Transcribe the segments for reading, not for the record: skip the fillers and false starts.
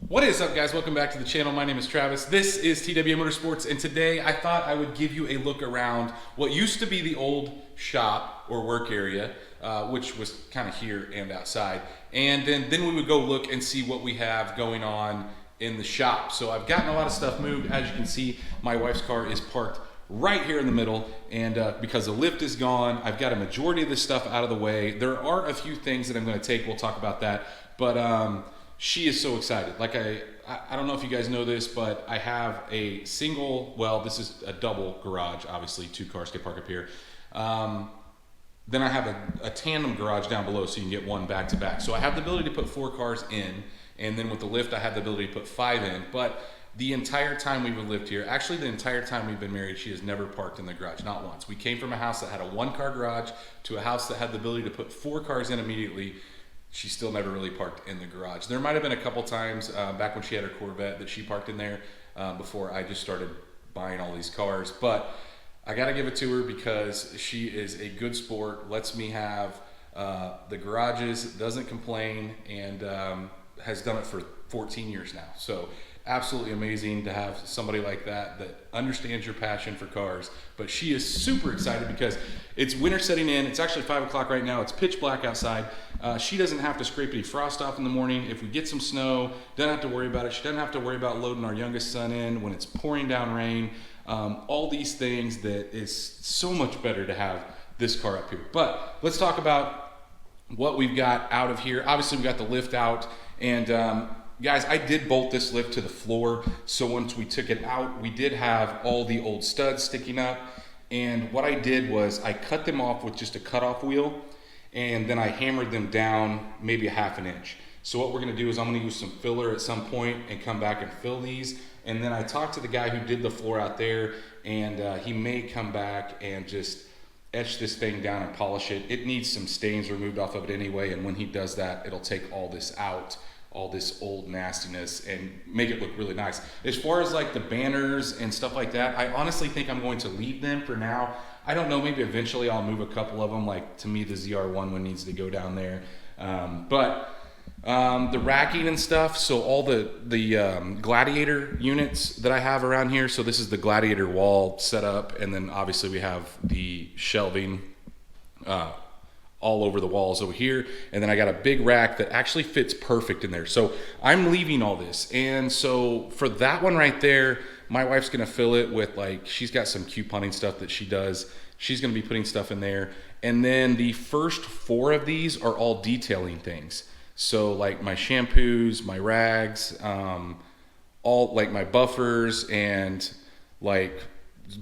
What is up, guys? Welcome back to the channel. My name is Travis. This is TW Motorsports, and today I thought I would give you a look around what used to be the old shop or work area, which was kind of here and outside. And then we would go look and see what we have going on in the shop. So I've gotten a lot of stuff moved. As you can see, my wife's car is parked right here in the middle, and because the lift is gone, I've got a majority of this stuff out of the way. There are a few things that I'm going to take. We'll talk about that, but she is so excited. Like I don't know if you guys know this, but I have a single, well, this is a double garage. Obviously, two cars can park up here. Then I have a tandem garage down below, so you can get one back to back. So I have the ability to put 4 cars in, and then with the lift, I have the ability to put 5 in. But the entire time we've lived here, actually the entire time we've been married, she has never parked in the garage, not once. We came from a house that had a 1-car garage to a house that had the ability to put 4 cars in immediately. She still never really parked in the garage. There might have been a couple times back when she had her Corvette that she parked in there before I just started buying all these cars. But I got to give it to her because she is a good sport, lets me have the garages, doesn't complain, and has done it for 14 years now. So absolutely amazing to have somebody like that understands your passion for cars. But she is super excited because it's winter setting in. It's actually 5 o'clock right now. It's pitch black outside. She doesn't have to scrape any frost off in the morning. If we get some snow, doesn't have to worry about it. She doesn't have to worry about loading our youngest son in when it's pouring down rain. All these things that is so much better to have this car up here. But let's talk about what we've got out of here. Obviously, we got the lift out, and guys, I did bolt this lift to the floor, so once we took it out, we did have all the old studs sticking up, and what I did was I cut them off with just a cutoff wheel, and then I hammered them down maybe a ½ inch. So what we're gonna do is I'm gonna use some filler at some point and come back and fill these, and then I talked to the guy who did the floor out there, and he may come back and just etch this thing down and polish it. It needs some stains removed off of it anyway, and when he does that, it'll take all this out, all this old nastiness, and make it look really nice. As far as like the banners and stuff like that, I honestly think I'm going to leave them for now. I don't know, maybe eventually I'll move a couple of them. Like, to me, the ZR1 one needs to go down there. The racking and stuff, so all the Gladiator units that I have around here, so this is the Gladiator wall set up, and then obviously we have the shelving all over the walls over here, and then I got a big rack that actually fits perfect in there. So I'm leaving all this, and so for that one right there, my wife's gonna fill it with, like, she's got some couponing stuff that she does. She's gonna be putting stuff in there, and then the first 4 of these are all detailing things. So like my shampoos, my rags, all like my buffers and like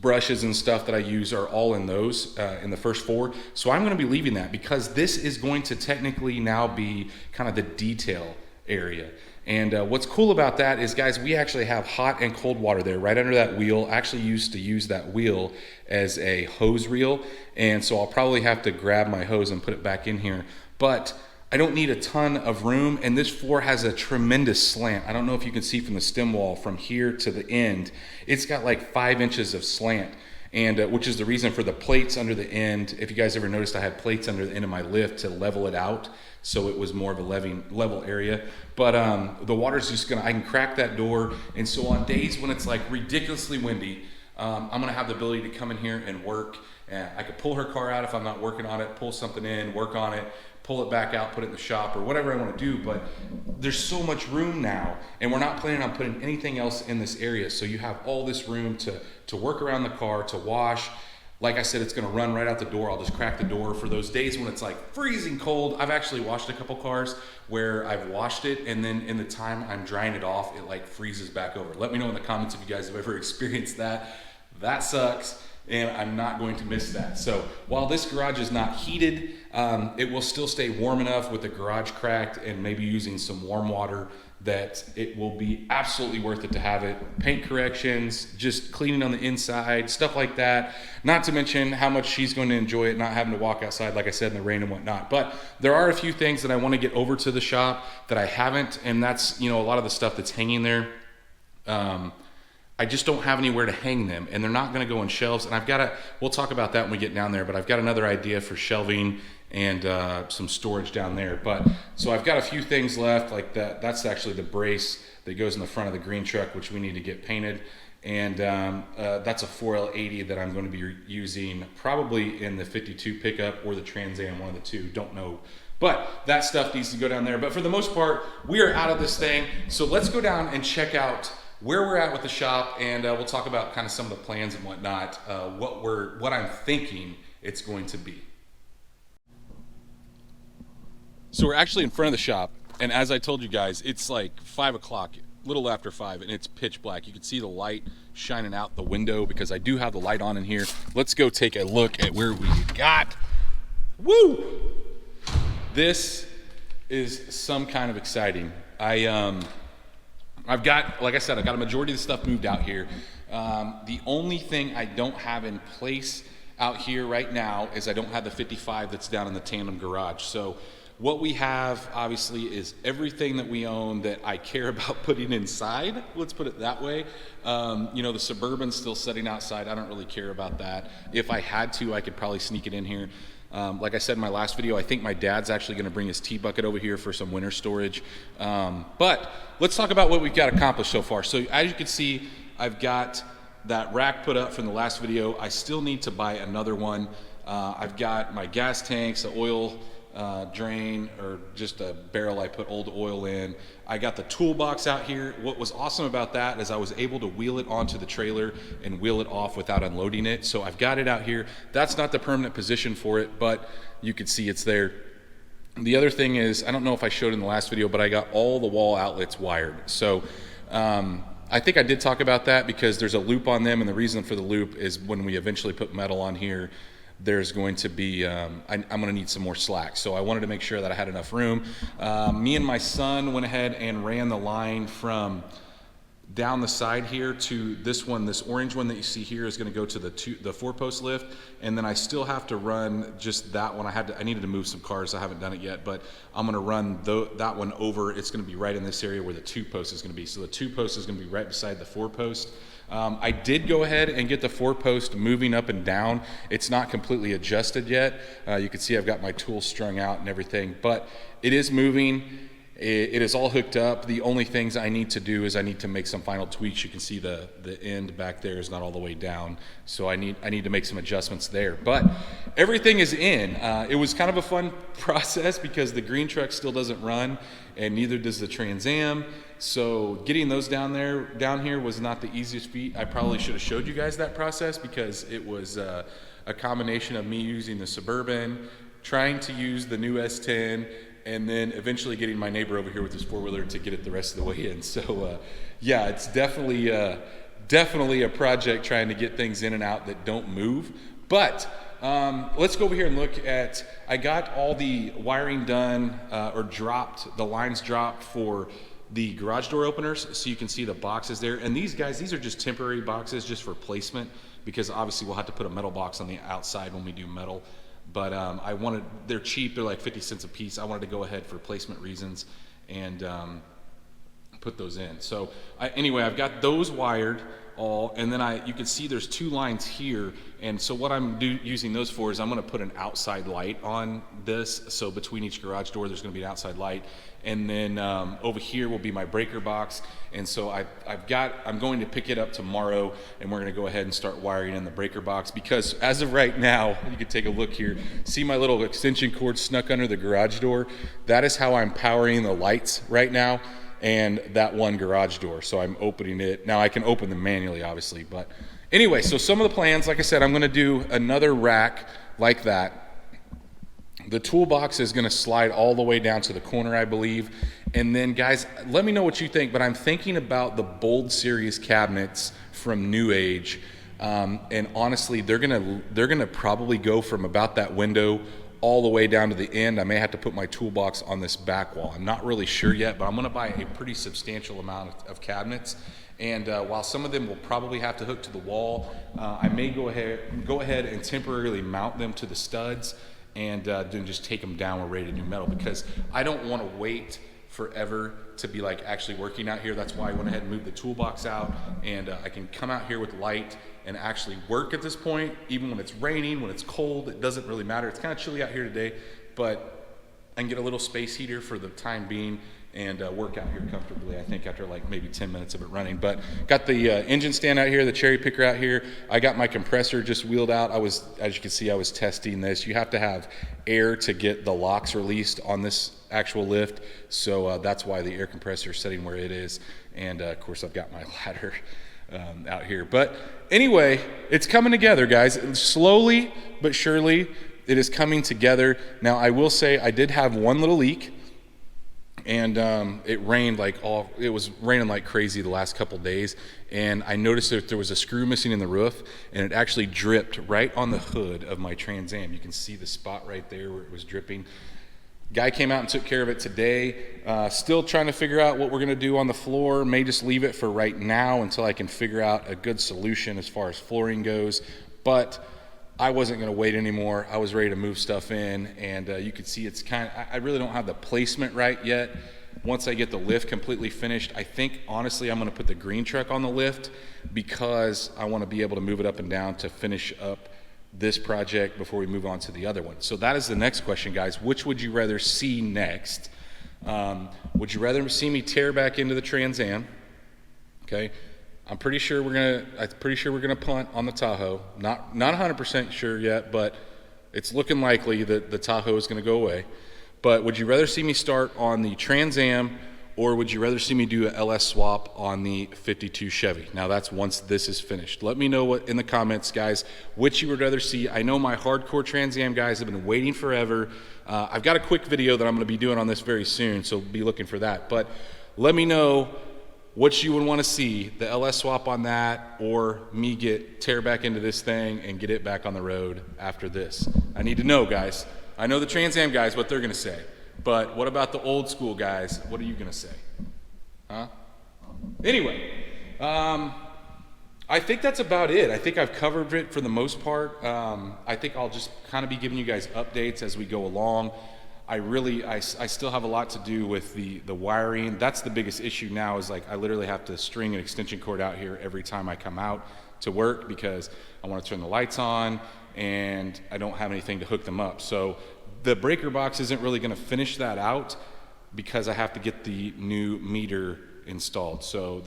brushes and stuff that I use are all in those in the first 4. So I'm going to be leaving that because this is going to technically now be kind of the detail area. And what's cool about that is, guys, we actually have hot and cold water there right under that wheel. I actually used to use that wheel as a hose reel, and so I'll probably have to grab my hose and put it back in here. But I don't need a ton of room, and this floor has a tremendous slant. I don't know if you can see from the stem wall from here to the end. It's got like 5 inches of slant, and which is the reason for the plates under the end. If you guys ever noticed, I had plates under the end of my lift to level it out, so it was more of a level area. But the water's just gonna, I can crack that door, and so on days when it's like ridiculously windy, I'm gonna have the ability to come in here and work. And I could pull her car out if I'm not working on it, pull something in, work on it, pull it back out, put it in the shop, or whatever I want to do. But there's so much room now, and we're not planning on putting anything else in this area. So you have all this room to work around the car, to wash. Like I said, it's going to run right out the door. I'll just crack the door for those days when it's like freezing cold. I've actually washed a couple cars where I've washed it, and then in the time I'm drying it off, it like freezes back over. Let me know in the comments if you guys have ever experienced that. That sucks, and I'm not going to miss that. So while this garage is not heated, it will still stay warm enough with the garage cracked and maybe using some warm water that it will be absolutely worth it to have it. Paint corrections, just cleaning on the inside, stuff like that. Not to mention how much she's going to enjoy it, not having to walk outside, like I said, in the rain and whatnot. But there are a few things that I want to get over to the shop that I haven't, and that's, you know, a lot of the stuff that's hanging there. I just don't have anywhere to hang them, and they're not going to go on shelves. And we'll talk about that when we get down there, but I've got another idea for shelving and some storage down there. But so I've got a few things left, like that. That's actually the brace that goes in the front of the green truck, which we need to get painted. And that's a 4L80 that I'm going to be using probably in the 52 pickup or the Trans Am, one of the two, don't know. But that stuff needs to go down there. But for the most part, we are out of this thing. So let's go down and check out where we're at with the shop, and we'll talk about kind of some of the plans and whatnot, what I'm thinking it's going to be. So we're actually in front of the shop, and as I told you guys, it's like 5 o'clock, a little after 5, and it's pitch black. You can see the light shining out the window because I do have the light on in here. Let's go take a look at where we got. Woo! This is some kind of exciting. I've got, like I said, I got a majority of the stuff moved out here. The only thing I don't have in place out here right now is I don't have the 55 that's down in the tandem garage. So what we have obviously is everything that we own that I care about putting inside, let's put it that way. You know, the Suburban's still sitting outside. I don't really care about that. If I had to, I could probably sneak it in here. Like I said in my last video, I think my dad's actually going to bring his tea bucket over here for some winter storage. But let's talk about what we've got accomplished so far. So as you can see, I've got that rack put up from the last video. I still need to buy another one. I've got my gas tanks, the oil drain, or just a barrel I put old oil in. I got the toolbox out here. What was awesome about that is I was able to wheel it onto the trailer and wheel it off without unloading it. So I've got it out here. That's not the permanent position for it, but you can see it's there. The other thing is, I don't know if I showed in the last video, but I got all the wall outlets wired. So I think I did talk about that because there's a loop on them, and the reason for the loop is when we eventually put metal on here, there's going to be, I'm going to need some more slack. So I wanted to make sure that I had enough room. Me and my son went ahead and ran the line from down the side here to this one. This orange one that you see here is going to go to the 4-post lift, and then I still have to run just that one. I needed to move some cars. I haven't done it yet, but I'm going to run that one over. It's going to be right in this area where the 2-post is going to be. So the 2-post is going to be right beside the 4-post. I did go ahead and get the 4-post moving up and down. It's not completely adjusted yet. You can see I've got my tools strung out and everything, but it is moving. It is all hooked up. The only things I need to do is I need to make some final tweaks. You can see the end back there is not all the way down, so I need to make some adjustments there. But everything is in. It was kind of a fun process because the green truck still doesn't run, and neither does the Trans Am. So getting those down here was not the easiest feat. I probably should have showed you guys that process because it was a combination of me using the Suburban, trying to use the new S10, and then eventually getting my neighbor over here with his 4-wheeler to get it the rest of the way in. So yeah, it's definitely a project trying to get things in and out that don't move. But let's go over here and look at, I got all the wiring done or dropped, the lines dropped for the garage door openers, so you can see the boxes there. And these guys, these are just temporary boxes just for placement, because obviously we'll have to put a metal box on the outside when we do metal. But they're cheap, they're like 50 cents a piece. I wanted to go ahead for placement reasons and put those in. So anyway, I've got those wired all, and then you can see there's 2 lines here, and so what I'm using those for is I'm going to put an outside light on this. So between each garage door there's going to be an outside light, and then over here will be my breaker box. And so I'm going to pick it up tomorrow, and we're going to go ahead and start wiring in the breaker box, because as of right now, you can take a look here, see my little extension cord snuck under the garage door. That is how I'm powering the lights right now, and that one garage door. So I'm opening it. Now I can open them manually, obviously, but anyway, so some of the plans, like I said, I'm going to do another rack like that. The toolbox is going to slide all the way down to the corner, I believe. And then guys, let me know what you think, but I'm thinking about the Bold Series cabinets from New Age. And honestly, they're gonna probably go from about that window all the way down to the end. I may have to put my toolbox on this back wall. I'm not really sure yet, but I'm gonna buy a pretty substantial amount of cabinets. And while some of them will probably have to hook to the wall, I may go ahead and temporarily mount them to the studs, and then just take them down when we're ready to do metal, because I don't want to wait forever to be like actually working out here. That's why I went ahead and moved the toolbox out, and I can come out here with light and actually work at this point, even when it's raining, when it's cold. It doesn't really matter. It's kind of chilly out here today, but I can get a little space heater for the time being and work out here comfortably, I think, after like maybe 10 minutes of it running. But got the engine stand out here, the cherry picker out here. I got my compressor just wheeled out. As you can see, I was testing this. You have to have air to get the locks released on this actual lift, so that's why the air compressor is sitting where it is. And of course, I've got my ladder out here. But anyway, it's coming together, guys. Slowly but surely, it is coming together. Now, I will say I did have one little leak, and it was raining like crazy the last couple days, and I noticed that there was a screw missing in the roof, and it actually dripped right on the hood of my Trans Am. You can see the spot right there where it was dripping. Guy came out and took care of it today. Still trying to figure out what we're gonna do on the floor. May just leave it for right now until I can figure out a good solution as far as flooring goes. But I wasn't gonna wait anymore. I was ready to move stuff in, and you can see it's I really don't have the placement right yet. Once I get the lift completely finished, I think honestly I'm gonna put the green truck on the lift, because I wanna be able to move it up and down to finish up this project before we move on to the other one. So that is the next question, guys. Which would you rather see next? Would you rather see me tear back into the Trans Am? Okay, I'm pretty sure we're gonna punt on the Tahoe. Not 100% sure yet, but it's looking likely that the Tahoe is gonna go away. But would you rather see me start on the Trans Am, or would you rather see me do a LS swap on the 52 Chevy? Now that's once this is finished. Let me know what in the comments, guys, which you would rather see. I know my hardcore Trans Am guys have been waiting forever. I've got a quick video that I'm gonna be doing on this very soon, so be looking for that. But let me know what you would wanna see, the LS swap on that, or me tear back into this thing and get it back on the road after this. I need to know, guys. I know the Trans Am guys, what they're gonna say. But what about the old school guys? What are you gonna say? Huh? Anyway, I think that's about it. I think I've covered it for the most part. I think I'll just kind of be giving you guys updates as we go along. I still have a lot to do with the wiring. That's the biggest issue now, is like I literally have to string an extension cord out here every time I come out to work, because I want to turn the lights on and I don't have anything to hook them up. So the breaker box isn't really going to finish that out, because I have to get the new meter installed. So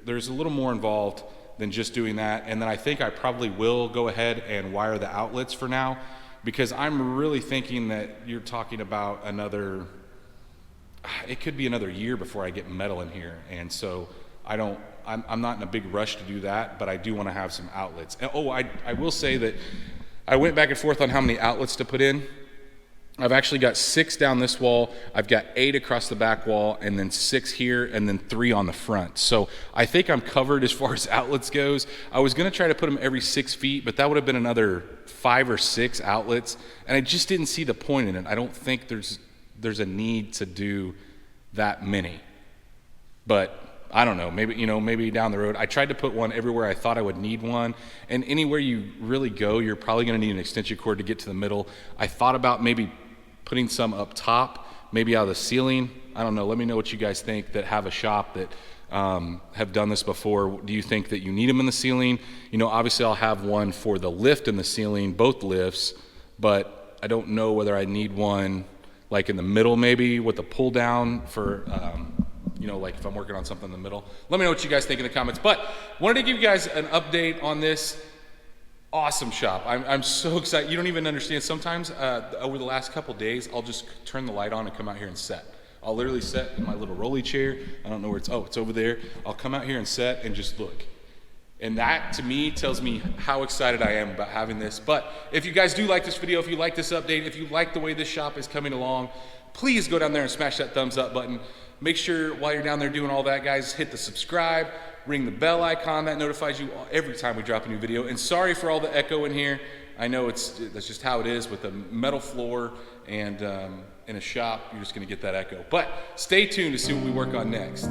there's a little more involved than just doing that. And then I think I probably will go ahead and wire the outlets for now, because I'm really thinking that you're talking about it could be another year before I get metal in here. And so I'm not in a big rush to do that, but I do want to have some outlets. And, I will say that I went back and forth on how many outlets to put in. I've actually got 6 down this wall, I've got 8 across the back wall, and then 6 here, and then 3 on the front. So I think I'm covered as far as outlets goes. I was gonna try to put them every 6 feet, but that would have been another 5 or 6 outlets, and I just didn't see the point in it. I don't think there's a need to do that many. But I don't know, maybe down the road. I tried to put one everywhere I thought I would need one, and anywhere you really go, you're probably gonna need an extension cord to get to the middle. I thought about maybe putting some up top, maybe out of the ceiling. I don't know, let me know what you guys think that have a shop that have done this before. Do you think that you need them in the ceiling? Obviously I'll have one for the lift in the ceiling, both lifts, but I don't know whether I need one like in the middle, maybe with a pull down for, like if I'm working on something in the middle. Let me know what you guys think in the comments. But wanted to give you guys an update on this awesome shop. I'm so excited. You don't even understand. Sometimes over the last couple days, I'll just turn the light on and come out here and set. I'll literally set in my little rolly chair. I don't know where it's over there. I'll come out here and set and just look. And that to me tells me how excited I am about having this. But if you guys do like this video, if you like this update, if you like the way this shop is coming along, please go down there and smash that thumbs up button. Make sure while you're down there doing all that, guys, hit the subscribe, ring the bell icon. That notifies you every time we drop a new video. And sorry for all the echo in here. I know that's just how it is with a metal floor and in a shop, you're just gonna get that echo. But stay tuned to see what we work on next.